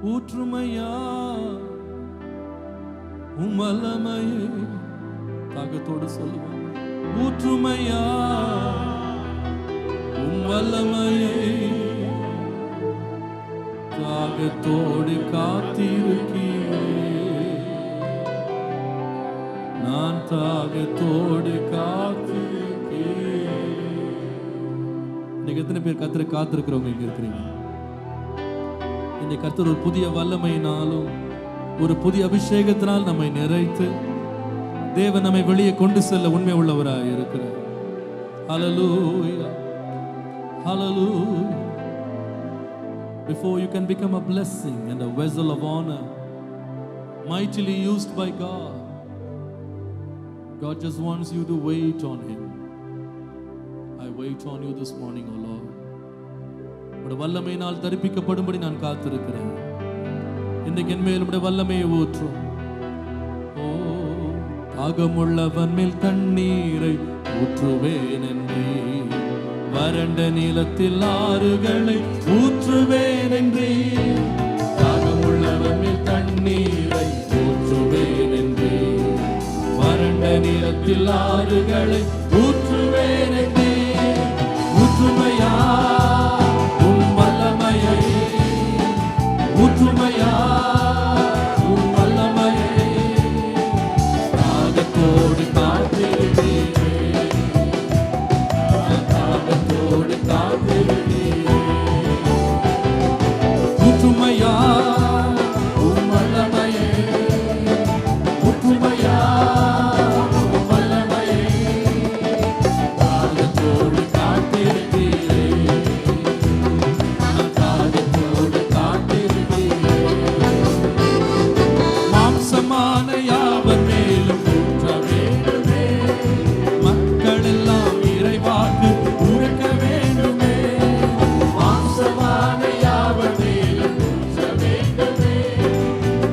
ஊற்றுமையா உம் வல்லமையை. தாகத்தோடு சொல்லுவாங்க, ஊற்றுமையா உம் வல்லமையை. தாகத்தோடு காத்திருக்கிறேன், நான் தாகத்தோடு காத்திருக்கிறேன். இன்னைக்கு எத்தனை பேர் கர்த்தரை காத்திருக்கிறவங்க இங்க இருக்கிறீங்க? இன்னைக்கு கர்த்தர் ஒரு புதிய வல்லமையினாலும் ஒரு புதிய அபிஷேகத்தினால் நம்மை நிறைத்து தேவன் நம்மை வெளியே கொண்டு செல்ல உண்மை உள்ளவராய் இருக்கிறார். ஹல்லேலூயா, ஹல்லேலூயா. Before you can become a blessing and a vessel of honor, mightily used by God, God just wants you to wait on Him. I wait on you this morning, O Lord. உம்முடைய வல்லமையினால் தரிப்பிக்கப்படும்படி நான் காத்திருக்கிறேன். இன்றைக்கு என் மேல் உம்முடைய வல்லமையை ஊற்றும். ஓ, தாகமுள்ளவன் மேல் தண்ணீரை ஊற்றுவேன் என்றே, வறண்ட நிலத்தில் ஆறுகளை ஊற்றுவேன் என்றே. தாகமுள்ளவன் மேல் தண்ணீரை ஊற்றுவேன் என்றே, வறண்ட நிலத்தில் ஆறுகளை ஊற்றுவேன் என்றே. ஊற்றுமையா உம் வல்லமையை, ஊற்றுமையா உம் வல்லமையை. தாகத்தோடு காத்திருக்கிறேன், தாகத்தோடு காத்திருக்கிறேன். ஊற்றுமையா உம் வல்லமையை, ஊற்றுமையா உம் வல்லமையை. தாகத்தோடு காத்திருக்கிறேன், தாகத்தோடு காத்திருக்கிறேன். மாம்சமான யாவர் மேலும் ஊற்ற வேண்டுமே, மக்கள் எல்லாம் இறைவாக்கு உரைக்க வேண்டுமே. மாம்சமான யாவர் மேலும் ஊற்ற வேண்டுமே,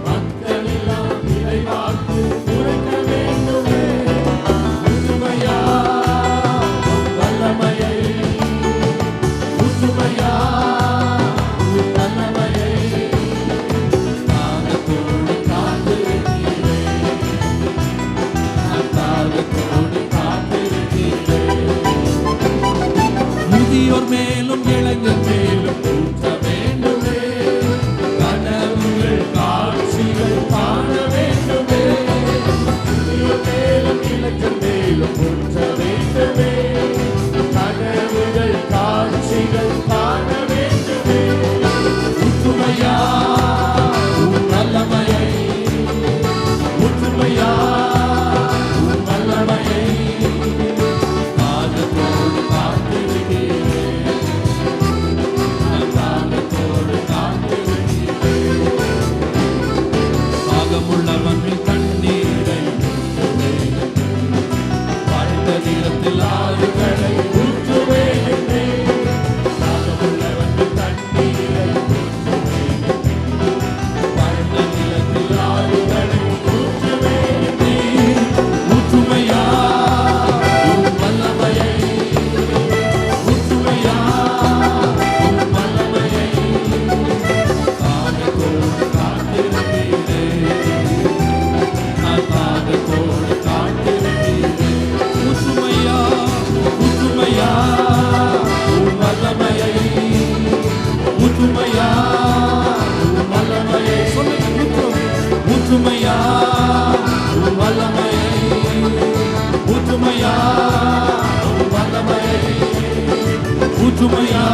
மக்கள் எல்லாம் இறைவாக்கு உரைக்க வேண்டுமே. ஊற்றுமையா உம் வல்லமையை, ஊற்றுமையா உம் வல்லமையை. தாகத்தோடு காத்திருக்கிறேன், நான் தாகத்தோடு காத்திருக்கிறேன். முதியோர் மேலும் இளைஞர் மேலும் ஊற்ற வேண்டுமே, கனவுகள் காட்சிகள் காண வேண்டுமே. முதியோர் மேலும் இளைஞர் மேலும் ஊற்ற வேண்டுமே, கனவுகள் காட்சிகள் காண வேண்டுமே. ஊற்றுமையா உம் வல்லமையை, ஊற்றுமையா உம் வல்லமையை. தாகத்தோடு காத்திருக்கிறேன், நான் தாகத்தோடு காத்திருக்கிறேன். தாகமுள்ளவன் மேல் தண்ணீரை ஊற்றுவேன், வறண்ட நிலத்தில் ஆறுகளை ஊற்றுவேன் என்றே. தாகமுள்ளவன் மேல் தண்ணீரை ஊற்றுவேன், வறண்ட நிலத்தில் ஆறுகளை ஊற்றுவேன் என்றே. ஊற்றுமையா உம் வல்லமையை, ஊற்றுமையா உம் வல்லமையை. தாகத்தோடு காத்திருக்கிறேன், நான் தாகத்தோடு காத்திருக்கிறேன். ஊற்றுமையா, ஊற்றுமையா உம் வல்லமையை, ஊற்றுமையா உம் வல்லமையை. சொல்லுங்க, ஊற்றுமையா உம் வல்லமையை, ஊற்றுமையா உம் வல்லமையை. ஊற்றுமையா